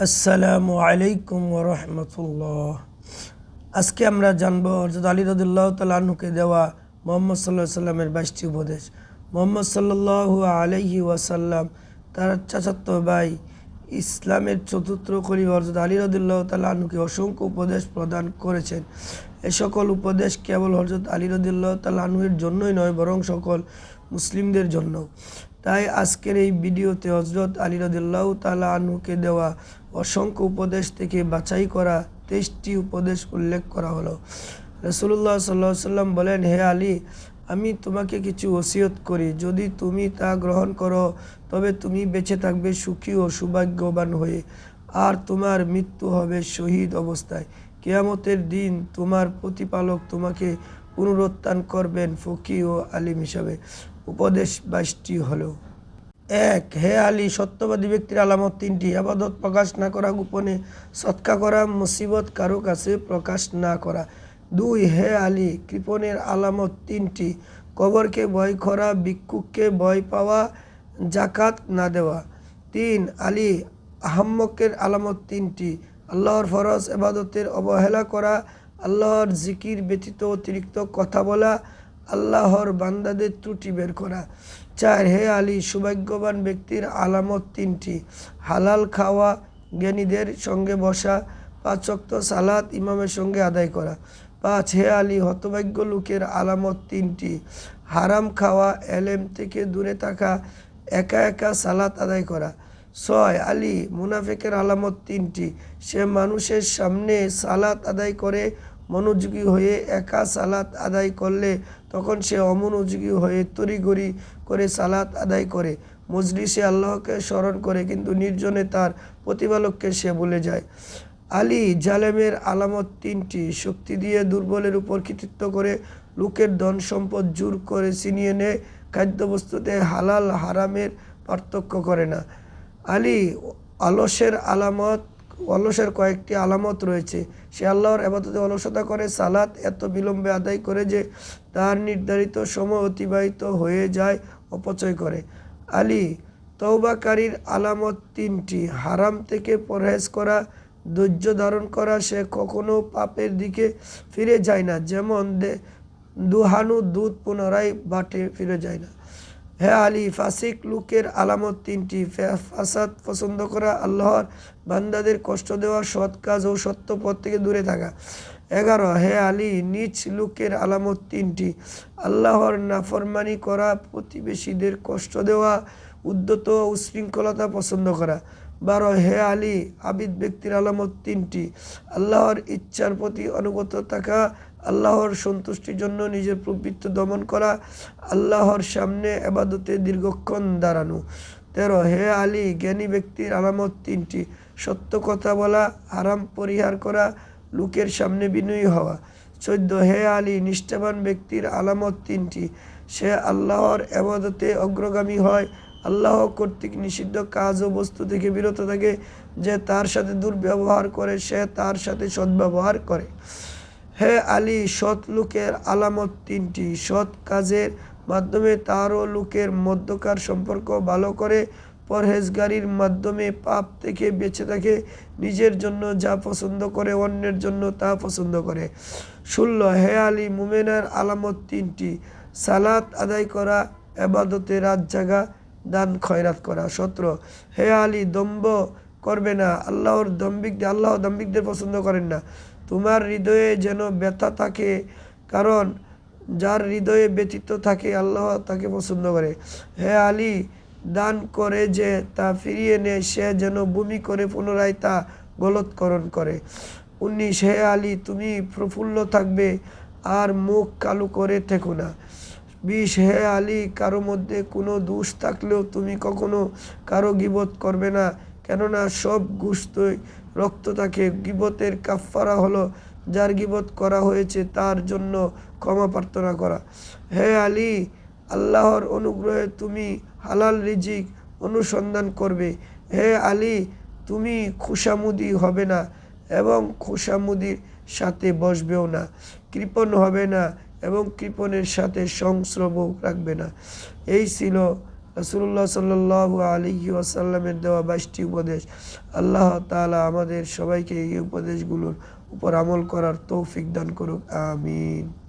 আসসালামু আলাইকুম ওরহমতুল্লাহ। আজকে আমরা জানবো হযরত আলী রাদিয়াল্লাহু তাআলা আনহুকে দেওয়া মুহাম্মদ সাল্লাল্লাহু আলাইহি সাল্লামের 22টি উপদেশ। মুহাম্মদ সাল্লাল্লাহু আলাইহি ওয়াসাল্লাম তার চাচাতো ভাই ইসলামের চতুর্থ খলিফা হযরত আলী রাদিয়াল্লাহু তাআলা আনহুকে অসংখ্য উপদেশ প্রদান করেছেন। এ সকল উপদেশ কেবল হযরত আলী রাদিয়াল্লাহু তাআলা আনহুর জন্যই নয়, বরং সকল মুসলিমদের জন্য। তাই আজকের এই ভিডিওতে হযরত আলী রাদিয়াল্লাহু তাআলা আনহুকে দেওয়া অসংখ্য উপদেশ থেকে বাছাই করা 23টি উপদেশ উল্লেখ করা হলো। রাসূলুল্লাহ সাল্লাল্লাহু আলাইহি সাল্লাম বলেন, হে আলী, আমি তোমাকে কিছু ওসিয়ত করি, যদি তুমি তা গ্রহণ করো তবে তুমি বেঁচে থাকবে সুখী ও সৌভাগ্যবান হয়ে, আর তোমার মৃত্যু হবে শহীদ অবস্থায়। কিয়ামতের দিন তোমার প্রতিপালক তোমাকে পুনরুত্থান করবেন ফকিহ ও আলিম হিসাবে। উপদেশ 22টি হলো। 1, হে আলী, সত্যবাদী ব্যক্তির আলামত 3টি। ইবাদত প্রকাশ না করা, গোপনে সদকা করা, মুসিবত কারো কাছে প্রকাশ না করা। 2, হে আলী, কৃপণের আলামত 3টি। কবরকে ভয় করা, ভিক্ষুককে ভয় পাওয়া, জাকাত না দেওয়া। 3, আলী, আহাম্মকের আলামত 3টি। আল্লাহর ফরজ ইবাদতের অবহেলা করা, আল্লাহর জিকির ব্যতীত অতিরিক্ত কথা বলা, আল্লাহর বান্দাদের ত্রুটি বের করা। 4, হে আলী, সৌভাগ্যবান ব্যক্তির আলামত 3টি। হালাল খাওয়া, জ্ঞানীদের সঙ্গে বসা, 5 ওয়াক্ত সালাত ইমামের সঙ্গে আদায় করা। 5, হে আলী, হতভাগ্য লোকের আলামত 3টি। হারাম খাওয়া, এলেম থেকে দূরে থাকা, একা একা সালাত আদায় করা। 6, আলী, মুনাফিকের আলামত 3টি। সে মানুষের সামনে সালাত আদায় করে মনোযোগী হয়ে, একা সালাত আদায় করলে তখন সে অমনোযোগী হয়ে তড়িঘড়ি করে সালাত আদায় করে। মজলিসে আল্লাহকে স্মরণ করে, কিন্তু নির্জনে তার প্রতিপালককে সে ভুলে যায়। আলী, জালেমের আলামত 3টি। শক্তি দিয়ে দুর্বলের উপর কৃতিত্ব করে, লোকের ধন সম্পদ জোর করে ছিনিয়ে নেয়, খাদ্যবস্তুতে হালাল হারামের পার্থক্য করে না। আলী, অলসের কয়েকটি আলামত রয়েছে। সে আল্লাহর ইবাদতে অলসতা করে, সালাত এত বিলম্বে আদায় করে যে তার নির্ধারিত সময় অতিবাহিত হয়ে যায়, অপচয় করে। আলী, তওবাকারীর আলামত 3টি। হারাম থেকে পরহেজ করা, ধৈর্য ধারণ করা, সে কখনো পাপের দিকে ফিরে যায় না, যেমন দুহানু দুধ পুনরায় বাটে ফিরে যায় না। হে আলী, ফাসিক লোকের আলামত 3টি। ফাসাদ পছন্দ করা, আল্লাহর বান্দাদের কষ্ট দেওয়া, সৎ কাজ ও সত্য পথ থেকে দূরে থাকা। 11, হে আলী, নীচ লোকের আলামত 3টি। আল্লাহর নাফরমানি করা, প্রতিবেশীদের কষ্ট দেওয়া, উদ্ধত ও উশৃঙ্খলতা পছন্দ করা। 12, হে আলী, আবিদ ব্যক্তির আলামত 3টি। আল্লাহর ইচ্ছার প্রতি অনুগত থাকা, আল্লাহর সন্তুষ্টির জন্য নিজের প্রবৃত্তি দমন করা, আল্লাহর সামনে ইবাদতে দীর্ঘক্ষণ দাঁড়ানো। 13, হে আলী, জ্ঞানী ব্যক্তির আলামত 3টি। সত্য কথা বলা, হারাম পরিহার করা, লোকের সামনে বিনয়ী হওয়া। 14, হে আলী, নিষ্ঠাবান ব্যক্তির আলামত 3টি। সে আল্লাহর ইবাদতে অগ্রগামী হয়, আল্লাহ কর্তৃক নিষিদ্ধ কাজ ও বস্তু থেকে বিরত থাকে। যে তার সাথে দুর্ব্যবহার করে, সে তার সাথে সদ্ব্যবহার করে। হে আলী, সৎ লোকের আলামত 3টি। সৎ কাজের মাধ্যমে তার ও লোকের মধ্যকার সম্পর্ক ভালো করে, পরহেজগারির মাধ্যমে পাপ থেকে বেঁচে থাকে, নিজের জন্য যা পছন্দ করে অন্যের জন্য তা পছন্দ করে। 16, হে আলী, মুমিনের আলামত 3টি। সালাত আদায় করা, ইবাদতে রাত জাগা, দান খয়রাত করা। 17, হে আলী, দম্ভ করবে না, আল্লাহ দাম্ভিকদের পছন্দ করেন না। তোমার হৃদয়ে যেন ব্যথা থাকে, কারণ যার হৃদয়ে ব্যথিত থাকে আল্লাহ তাকে পছন্দ করে। হে আলী, দান করে যে তা ফিরিয়ে নেয়, সে যেন বমি করে পুনরায় তা গলৎকরণ করে। 19, হে আলী, তুমি প্রফুল্ল থাকবে আর মুখ কালো করে থেকো না। 20, হে আলী, কারো মধ্যে কোনো দোষ থাকলেও তুমি কখনো কারো গীবত করবে না, কেননা সব গোশতই রক্ত থাকে। গীবতের কাফফারা হলো যার গীবত করা হয়েছে তার জন্য ক্ষমা প্রার্থনা করা। হে আলী, আল্লাহর অনুগ্রহে তুমি হালাল রিজিক অনুসন্ধান করবে। হে আলী, তুমি খুশামুদি হবে না এবং খুশামুদির সাথে বসবেও না, কৃপণ হবে না এবং কৃপণের সাথে সংস্রব রাখবে না। এই ছিল রাসূলুল্লাহ সাল্লাল্লাহু আলাইহি ওয়াসাল্লামের দেওয়া 22টি উপদেশ। আল্লাহ তাআলা আমাদের সবাইকে এই উপদেশগুলোর উপর আমল করার তৌফিক দান করুক। আমিন।